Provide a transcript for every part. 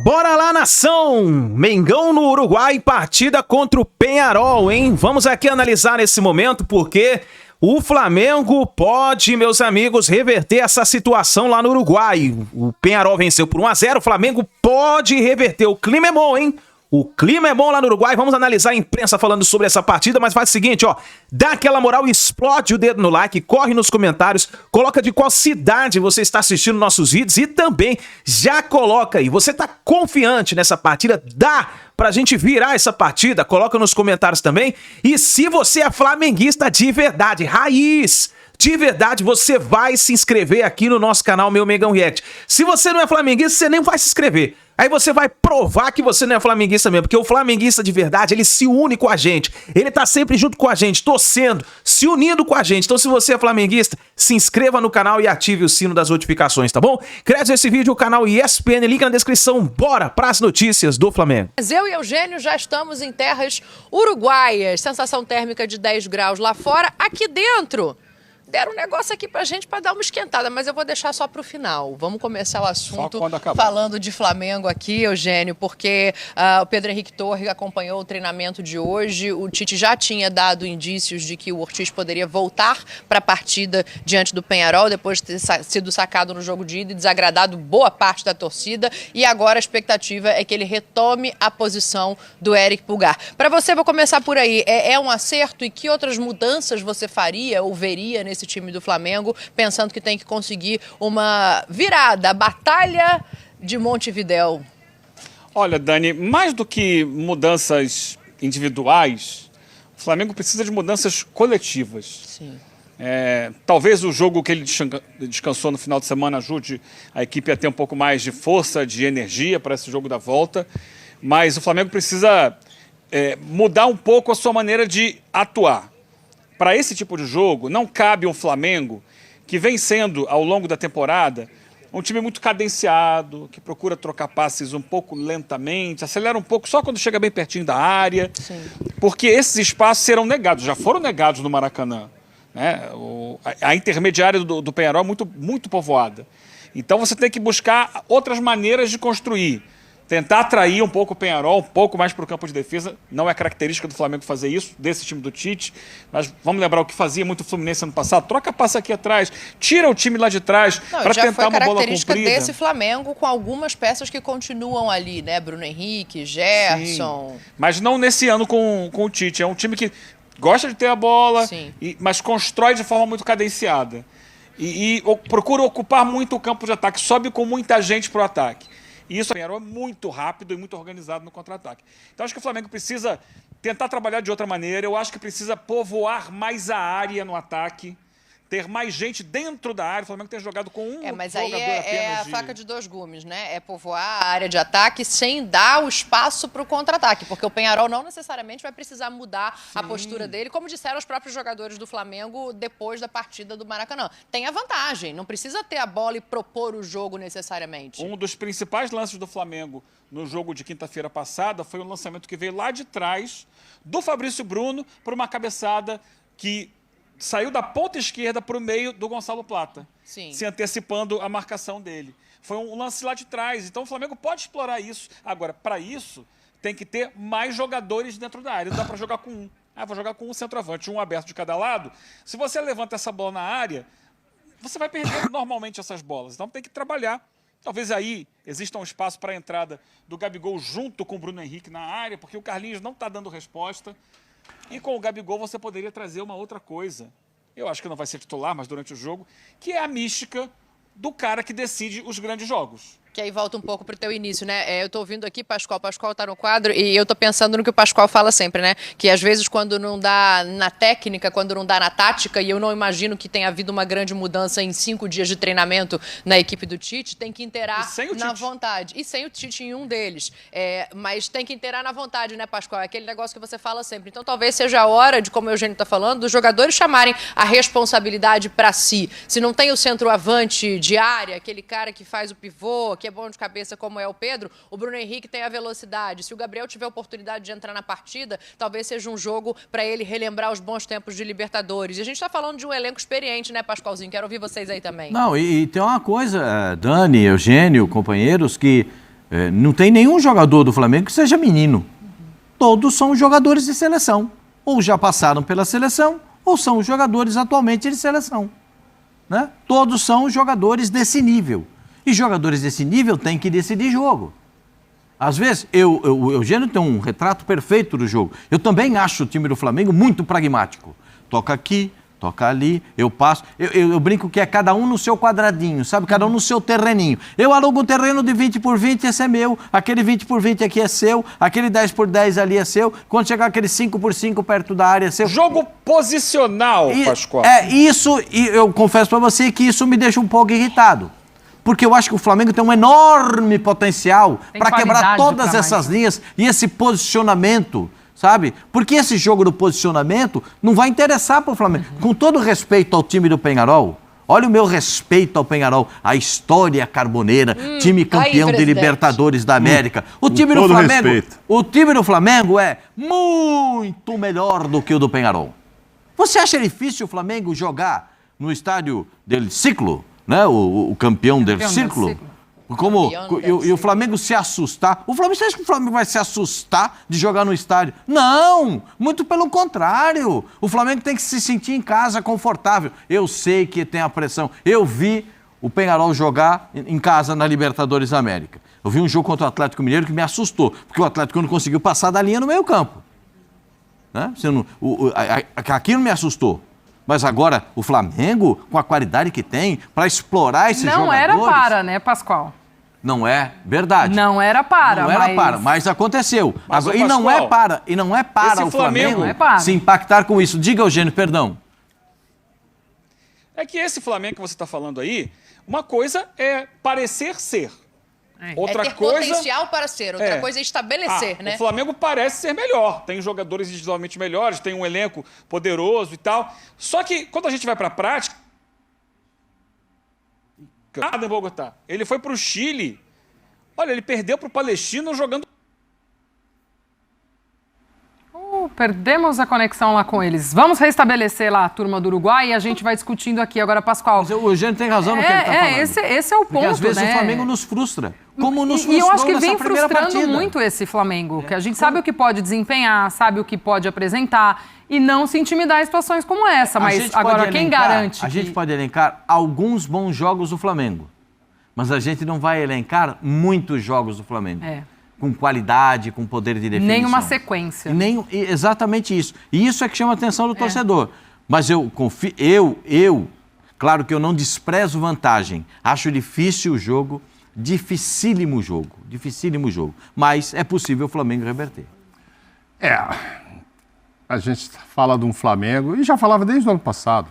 Bora lá, nação! Mengão no Uruguai, partida contra o Peñarol, hein? Vamos aqui analisar esse momento porque o Flamengo pode, meus amigos, reverter essa situação lá no Uruguai. O Peñarol venceu por 1 a 0, o Flamengo pode reverter. O clima é bom, hein? O clima é bom lá no Uruguai, vamos analisar a imprensa falando sobre essa partida, mas faz o seguinte, ó, dá aquela moral, explode o dedo no like, corre nos comentários, coloca de qual cidade você está assistindo nossos vídeos e também já coloca aí, você tá confiante nessa partida? Dá pra gente virar essa partida? Coloca nos comentários também. E se você é flamenguista de verdade, raiz, de verdade, você vai se inscrever aqui no nosso canal Meu Mengão React. Se você não é flamenguista, você nem vai se inscrever. Aí você vai provar que você não é flamenguista mesmo, porque o flamenguista de verdade, ele se une com a gente. Ele tá sempre junto com a gente, torcendo, se unindo com a gente. Então se você é flamenguista, se inscreva no canal e ative o sino das notificações, tá bom? Crédito esse vídeo, o canal ESPN, link na descrição. Bora pras notícias do Flamengo. Eu e Eugênio já estamos em terras uruguaias. Sensação térmica de 10 graus lá fora, aqui dentro. Deram um negócio aqui pra gente pra dar uma esquentada, mas eu vou deixar só pro final. Vamos começar o assunto falando de Flamengo aqui, Eugênio, porque o Pedro Henrique Torres acompanhou o treinamento de hoje. O Tite já tinha dado indícios de que o Ortiz poderia voltar para a partida diante do Peñarol, depois de ter sido sacado no jogo de ida e desagradado boa parte da torcida. E agora a expectativa é que ele retome a posição do Éric Pulgar. Para você, vou começar por aí. É um acerto e que outras mudanças você faria ou veria nesse time do Flamengo, pensando que tem que conseguir uma virada, a batalha de Montevidéu? Olha, Dani, mais do que mudanças individuais, o Flamengo precisa de mudanças coletivas. Sim. Talvez o jogo que ele descansou no final de semana ajude a equipe a ter um pouco mais de força, de energia para esse jogo da volta, mas o Flamengo precisa mudar um pouco a sua maneira de atuar. Para esse tipo de jogo, não cabe um Flamengo que vem sendo, ao longo da temporada, um time muito cadenciado, que procura trocar passes um pouco lentamente, acelera um pouco só quando chega bem pertinho da área. Sim. Porque esses espaços serão negados, já foram negados no Maracanã, né? A intermediária do Peñarol é muito povoada. Então você tem que buscar outras maneiras de construir. Tentar atrair um pouco o Peñarol, um pouco mais para o campo de defesa. Não é característica do Flamengo fazer isso, desse time do Tite. Mas vamos lembrar o que fazia muito o Fluminense ano passado. Troca passe aqui atrás, tira o time lá de trás para tentar uma bola comprida. Já foi característica desse Flamengo com algumas peças que continuam ali, né? Bruno Henrique, Gerson. Sim, mas não nesse ano com o Tite. É um time que gosta de ter a bola, mas constrói de forma muito cadenciada. E procura ocupar muito o campo de ataque, sobe com muita gente para o ataque. E isso é muito rápido e muito organizado no contra-ataque. Então acho que o Flamengo precisa tentar trabalhar de outra maneira. Eu acho que precisa povoar mais a área no ataque, ter mais gente dentro da área. O Flamengo tem jogado com um mas jogador aí apenas. É a faca de dois gumes, né? É povoar a área de ataque sem dar o espaço para o contra-ataque, porque o Peñarol não necessariamente vai precisar mudar a postura dele, como disseram os próprios jogadores do Flamengo depois da partida do Maracanã. Tem a vantagem, não precisa ter a bola e propor o jogo necessariamente. Um dos principais lances do Flamengo no jogo de quinta-feira passada foi um lançamento que veio lá de trás do Fabrício Bruno para uma cabeçada que saiu da ponta esquerda para o meio do Gonçalo Plata, se antecipando a marcação dele. Foi um lance lá de trás, então o Flamengo pode explorar isso. Agora, para isso, tem que ter mais jogadores dentro da área, não dá para jogar com um. Vou jogar com um centroavante, um aberto de cada lado. Se você levanta essa bola na área, você vai perder normalmente essas bolas, então tem que trabalhar. Talvez aí exista um espaço para a entrada do Gabigol junto com o Bruno Henrique na área, porque o Carlinhos não está dando resposta. E com o Gabigol você poderia trazer uma outra coisa. Eu acho que não vai ser titular, mas durante o jogo, que é a mística do cara que decide os grandes jogos. Que aí volta um pouco pro teu início, né? Eu tô ouvindo aqui Pascoal tá no quadro e eu tô pensando no que o Pascoal fala sempre, né? Que às vezes quando não dá na técnica, quando não dá na tática, e eu não imagino que tenha havido uma grande mudança em 5 dias de treinamento na equipe do Tite, tem que inteirar na vontade. E sem o Tite em um deles. Mas tem que inteirar na vontade, né, Pascoal? É aquele negócio que você fala sempre. Então talvez seja a hora de, como o Eugênio tá falando, dos jogadores chamarem a responsabilidade para si. Se não tem o centroavante de área, aquele cara que faz o pivô, que é bom de cabeça como é o Pedro, o Bruno Henrique tem a velocidade. Se o Gabriel tiver a oportunidade de entrar na partida, talvez seja um jogo para ele relembrar os bons tempos de Libertadores. E a gente está falando de um elenco experiente, né, Pascoalzinho? Quero ouvir vocês aí também. Não, e tem uma coisa, Dani, Eugênio, companheiros, que não tem nenhum jogador do Flamengo que seja menino. Todos são jogadores de seleção. Ou já passaram pela seleção, ou são jogadores atualmente de seleção. Né? Todos são jogadores desse nível. E jogadores desse nível têm que decidir jogo. Às vezes, o Eugênio tem um retrato perfeito do jogo. Eu também acho o time do Flamengo muito pragmático. Toca aqui, toca ali, eu passo. Eu brinco que é cada um no seu quadradinho, sabe? Cada um no seu terreninho. Eu alugo um terreno de 20 por 20, esse é meu. Aquele 20 por 20 aqui é seu. Aquele 10 por 10 ali é seu. Quando chegar aquele 5 por 5 perto da área é seu. Jogo posicional, Pascoal. Isso, e eu confesso para você que isso me deixa um pouco irritado. Porque eu acho que o Flamengo tem um enorme potencial para quebrar todas essas linhas e esse posicionamento, sabe? Porque esse jogo do posicionamento não vai interessar para o Flamengo. Com todo respeito ao time do Peñarol, olha o meu respeito ao Peñarol, a história carboneira, time campeão de Libertadores da América. O time do Flamengo é muito melhor do que o do Peñarol. Você acha difícil o Flamengo jogar no estádio del Ciclo? Né? O campeão del círculo. E o Flamengo se assustar. Você acha que o Flamengo vai se assustar de jogar no estádio? Não! Muito pelo contrário. O Flamengo tem que se sentir em casa, confortável. Eu sei que tem a pressão. Eu vi o Peñarol jogar em casa na Libertadores da América. Eu vi um jogo contra o Atlético Mineiro que me assustou, porque o Atlético não conseguiu passar da linha no meio campo. Né? Aquilo me assustou. Mas agora, o Flamengo, com a qualidade que tem, para explorar esses jogadores... Não era para, né, Pascoal? Não é verdade. Não era para, Não era para, mas aconteceu. Mas, agora, e não é para o Flamengo se impactar com isso. Diga, Eugênio, perdão. É que esse Flamengo que você está falando aí, uma coisa é parecer ser. Outra ter coisa... potencial para ser, outra coisa é estabelecer, né? O Flamengo parece ser melhor, tem jogadores individualmente melhores, tem um elenco poderoso e tal. Só que quando a gente vai para a prática... em Bogotá. Ele foi para o Chile. Olha, ele perdeu para o Palestino jogando... Perdemos a conexão lá com eles. Vamos restabelecer lá a turma do Uruguai e a gente vai discutindo aqui agora, Pascoal. Mas o Eugênio tem razão no que ele está falando. Esse é o ponto, porque às vezes né? o Flamengo nos frustra. Como nos frustrou e eu acho que vem nessa primeira frustrando partida. muito esse Flamengo, que a gente sabe o que pode desempenhar, sabe o que pode apresentar e não se intimidar em situações como essa. Mas agora quem garante? A gente pode elencar alguns bons jogos do Flamengo, mas a gente não vai elencar muitos jogos do Flamengo. Com qualidade, com poder de definição. Nenhuma sequência. Exatamente isso. E isso é que chama a atenção do torcedor. Mas eu confio, claro que eu não desprezo vantagem. Acho difícil o jogo, dificílimo jogo. Mas é possível o Flamengo reverter. A gente fala de um Flamengo, e já falava desde o ano passado,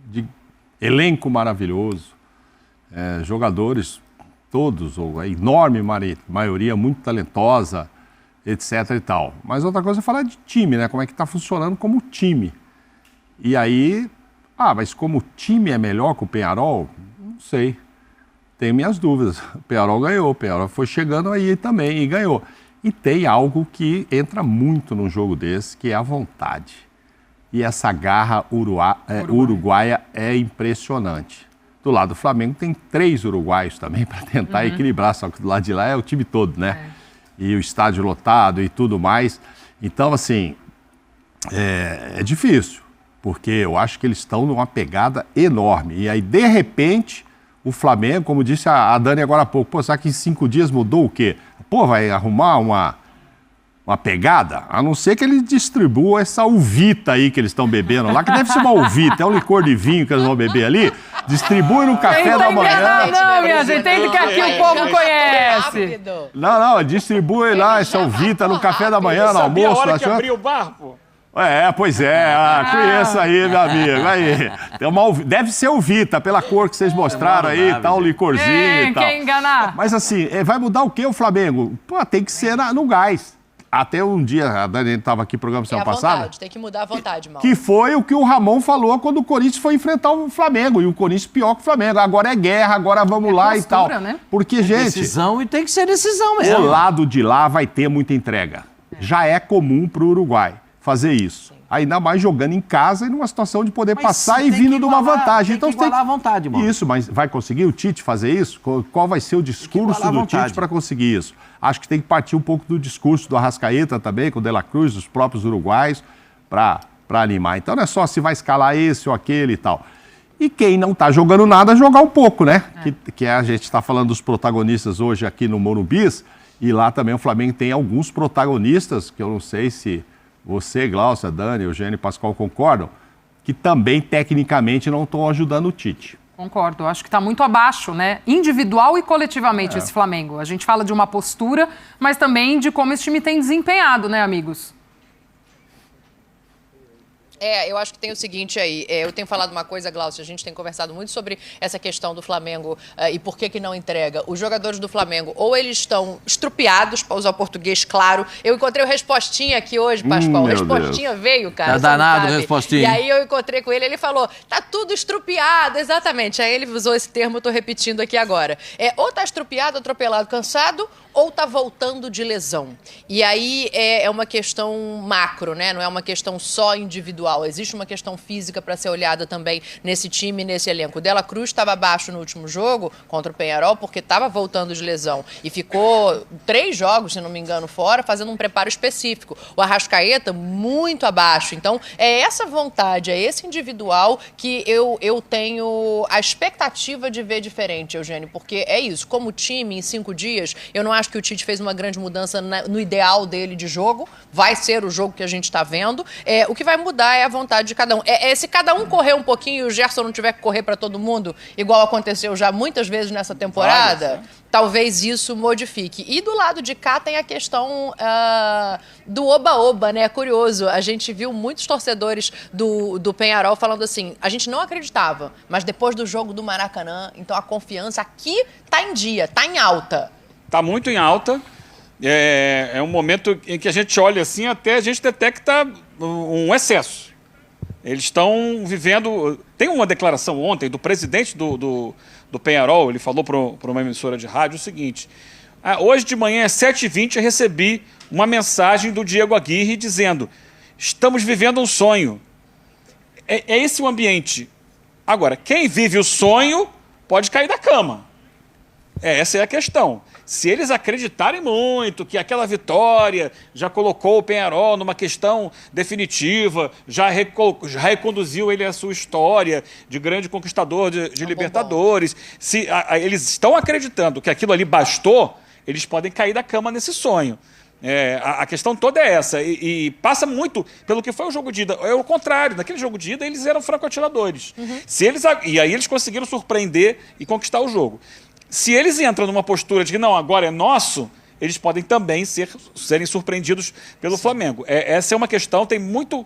de elenco maravilhoso, jogadores todos, ou a enorme maioria muito talentosa, etc e tal. Mas outra coisa é falar de time, né? Como é que está funcionando como time. E aí, mas como o time é melhor que o Peñarol, não sei. Tenho minhas dúvidas. O Peñarol ganhou, o Peñarol foi chegando aí também e ganhou. E tem algo que entra muito num jogo desse, que é a vontade. E essa garra uruguaia é impressionante. Do lado do Flamengo tem 3 uruguaios também para tentar equilibrar, só que do lado de lá é o time todo, né? E o estádio lotado e tudo mais. Então, assim, é difícil, porque eu acho que eles estão numa pegada enorme. E aí, de repente, o Flamengo, como disse a Dani agora há pouco, será que em 5 dias mudou o quê? Vai arrumar uma pegada? A não ser que ele distribua essa uvita aí que eles estão bebendo lá, que deve ser uma uvita, é um licor de vinho que eles vão beber ali. Distribui no café da manhã. Não, minha gente, tem que aqui o povo conhece. Não, distribui lá essa uvita no café da manhã, no almoço. A hora que abriu o bar, pô. Pois é, conheço aí, meu amigo. Aí. Deve ser uvita, pela cor que vocês mostraram aí, tal, licorzinho e tal. Quem enganar? Mas assim, vai mudar o quê o Flamengo? Tem que ser no gás. Até um dia, a Dani estava aqui no programa semana passada. Tem que mudar a vontade, Mauro. Que foi o que o Ramon falou quando o Corinthians foi enfrentar o Flamengo. E o Corinthians pior que o Flamengo. Agora é guerra, agora vamos lá postura, e tal. Né? Porque, gente... Decisão, e tem que ser decisão mesmo. O lado de lá vai ter muita entrega. Já é comum para o Uruguai fazer isso. Ainda mais jogando em casa e numa situação de poder Mas passar e tem vindo que de uma igualar, vantagem. tem que igualar à vontade, mano. Isso, mas vai conseguir o Tite fazer isso? Qual vai ser o discurso do Tite para conseguir isso? Acho que tem que partir um pouco do discurso do Arrascaeta também, com o De La Cruz, dos próprios uruguaios, para animar. Então não é só se vai escalar esse ou aquele e tal. E quem não está jogando nada, jogar um pouco, né? Que a gente está falando dos protagonistas hoje aqui no Morumbis, e lá também o Flamengo tem alguns protagonistas, que eu não sei se você, Glaucia, Dani, Eugênio e Pascoal concordam, que também tecnicamente não estão ajudando o Tite. Concordo, eu acho que está muito abaixo, né? Individual e coletivamente esse Flamengo. A gente fala de uma postura, mas também de como esse time tem desempenhado, né, amigos? Eu acho que tem o seguinte aí, eu tenho falado uma coisa, Glaucia, a gente tem conversado muito sobre essa questão do Flamengo e por que não entrega. Os jogadores do Flamengo, ou eles estão estrupiados, para usar o português claro. Eu encontrei o Respostinha aqui hoje, Pascoal. O Respostinha veio, cara. Tá danado o Respostinha. E aí eu encontrei com ele, ele falou, tá tudo estrupiado, exatamente. Aí ele usou esse termo, eu tô repetindo aqui agora. Ou tá estrupiado, atropelado, cansado, ou tá voltando de lesão. E aí é uma questão macro, né? Não é uma questão só individual. Existe uma questão física para ser olhada também nesse time, nesse elenco. O De La Cruz estava abaixo no último jogo contra o Peñarol porque estava voltando de lesão e ficou 3 jogos, se não me engano, fora, fazendo um preparo específico. O Arrascaeta muito abaixo. Então, é essa vontade, é esse individual que eu tenho a expectativa de ver diferente, Eugênio, porque é isso. Como time, em 5 dias, eu não acho que o Tite fez uma grande mudança no ideal dele de jogo. Vai ser o jogo que a gente está vendo. O que vai mudar é a vontade de cada um. Se cada um correr um pouquinho e o Gerson não tiver que correr para todo mundo, igual aconteceu já muitas vezes nessa temporada, talvez isso modifique. E do lado de cá tem a questão do oba-oba, né? É curioso, a gente viu muitos torcedores do Peñarol falando assim, a gente não acreditava, mas depois do jogo do Maracanã, então a confiança aqui tá em dia, tá em alta. Tá muito em alta. É um momento em que a gente olha assim, até a gente detecta um excesso. Eles estão vivendo... Tem uma declaração ontem do presidente do Peñarol, ele falou para uma emissora de rádio o seguinte, hoje de manhã às 7h20 eu recebi uma mensagem do Diego Aguirre dizendo, estamos vivendo um sonho. É esse o ambiente. Agora, quem vive o sonho pode cair da cama. Essa é a questão. Se eles acreditarem muito que aquela vitória já colocou o Peñarol numa questão definitiva, já reconduziu ele à sua história de grande conquistador de Libertadores, se eles estão acreditando que aquilo ali bastou, eles podem cair da cama nesse sonho. A questão toda é essa, e passa muito pelo que foi o jogo de ida. É o contrário, naquele jogo de ida eles eram franco-atiradores. E aí eles conseguiram surpreender e conquistar o jogo. Se eles entram numa postura de que não, agora é nosso, eles podem também serem surpreendidos pelo Flamengo. Essa é uma questão, tem muito...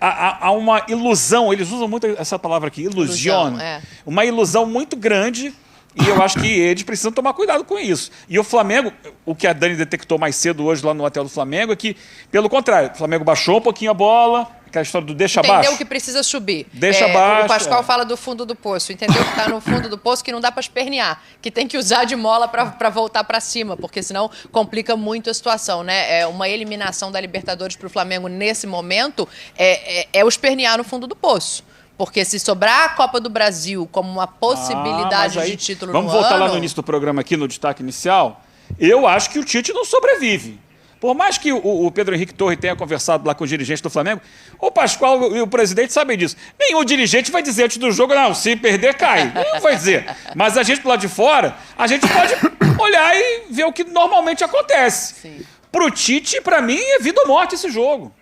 Há uma ilusão, eles usam muito essa palavra aqui, ilusión. Uma ilusão muito grande, e eu acho que eles precisam tomar cuidado com isso. E o Flamengo, o que a Dani detectou mais cedo hoje lá no hotel do Flamengo, é que, pelo contrário, o Flamengo baixou um pouquinho a bola, aquela história do deixa abaixo. Entendeu que precisa subir. Deixa abaixo. O Pascoal fala do fundo do poço. Entendeu que está no fundo do poço, que não dá para espernear. Que tem que usar de mola para voltar para cima, porque senão complica muito a situação, né? Uma eliminação da Libertadores para o Flamengo nesse momento é o espernear no fundo do poço. Porque se sobrar a Copa do Brasil como uma possibilidade de título no ano... Vamos voltar lá no início do programa aqui, no destaque inicial. Eu acho que o Tite não sobrevive. Por mais que o Pedro Henrique Torre tenha conversado lá com os dirigentes do Flamengo, o Pascoal e o presidente sabem disso. Nenhum dirigente vai dizer antes do jogo, não, se perder, cai. Não vai dizer. Mas a gente, do lado de fora, a gente pode olhar e ver o que normalmente acontece. Para o Tite, para mim, é vida ou morte esse jogo.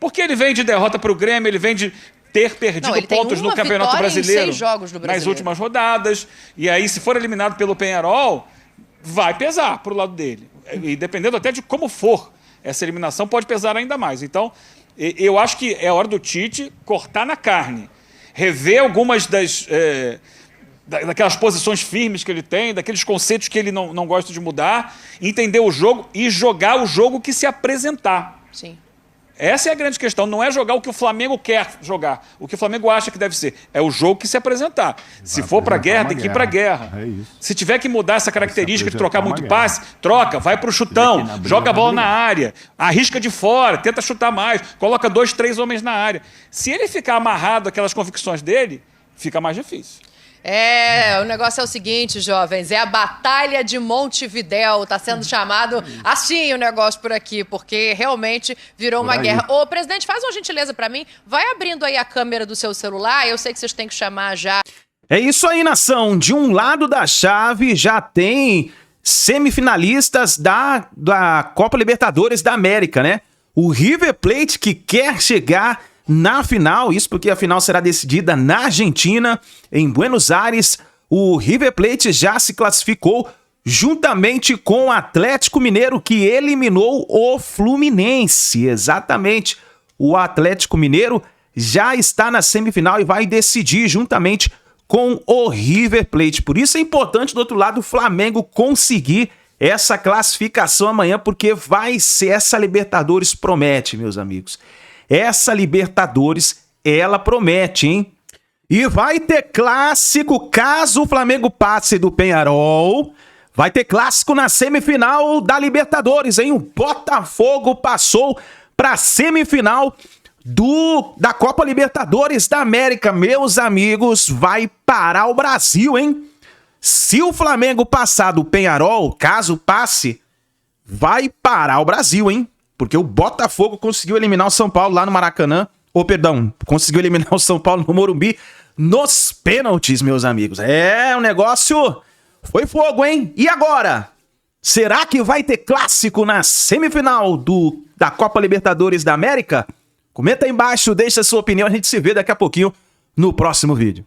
Porque ele vem de derrota para o Grêmio, ele vem de ter perdido pontos no Campeonato Brasileiro, nas últimas rodadas. E aí, se for eliminado pelo Peñarol, vai pesar para o lado dele. E dependendo até de como for essa eliminação, pode pesar ainda mais. Então, eu acho que é hora do Tite cortar na carne, rever algumas daquelas posições firmes que ele tem, daqueles conceitos que ele não gosta de mudar, entender o jogo e jogar o jogo que se apresentar. Sim. Essa é a grande questão, não é jogar o que o Flamengo quer jogar, o que o Flamengo acha que deve ser. É o jogo que se apresentar. Se for pra guerra, tem que ir pra guerra. É isso. Se tiver que mudar essa característica de trocar muito uma passe, troca, vai pro chutão, joga a bola na área, arrisca de fora, tenta chutar mais, coloca 2, 3 homens na área. Se ele ficar amarrado àquelas convicções dele, fica mais difícil. O negócio é o seguinte, jovens, é a Batalha de Montevidéu, tá sendo chamado assim o negócio por aqui, porque realmente virou uma guerra. Ô, presidente, faz uma gentileza pra mim, vai abrindo aí a câmera do seu celular, eu sei que vocês têm que chamar já. É isso aí, nação. De um lado da chave já tem semifinalistas da Copa Libertadores da América, né? O River Plate que quer chegar na final, isso porque a final será decidida na Argentina, em Buenos Aires. O River Plate já se classificou juntamente com o Atlético Mineiro, que eliminou o Fluminense. Exatamente. O Atlético Mineiro já está na semifinal e vai decidir juntamente com o River Plate. Por isso é importante, do outro lado, o Flamengo conseguir essa classificação amanhã, porque vai ser essa Libertadores promete, meus amigos. Essa Libertadores, ela promete, hein? E vai ter clássico, caso o Flamengo passe do Peñarol. Vai ter clássico na semifinal da Libertadores, hein? O Botafogo passou para a semifinal da Copa Libertadores da América. Meus amigos, vai parar o Brasil, hein? Se o Flamengo passar do Peñarol, caso passe, vai parar o Brasil, hein? Porque o Botafogo conseguiu eliminar o São Paulo lá no Maracanã. Conseguiu eliminar o São Paulo no Morumbi nos pênaltis, meus amigos. O negócio foi fogo, hein? E agora? Será que vai ter clássico na semifinal da Copa Libertadores da América? Comenta aí embaixo, deixa a sua opinião. A gente se vê daqui a pouquinho no próximo vídeo.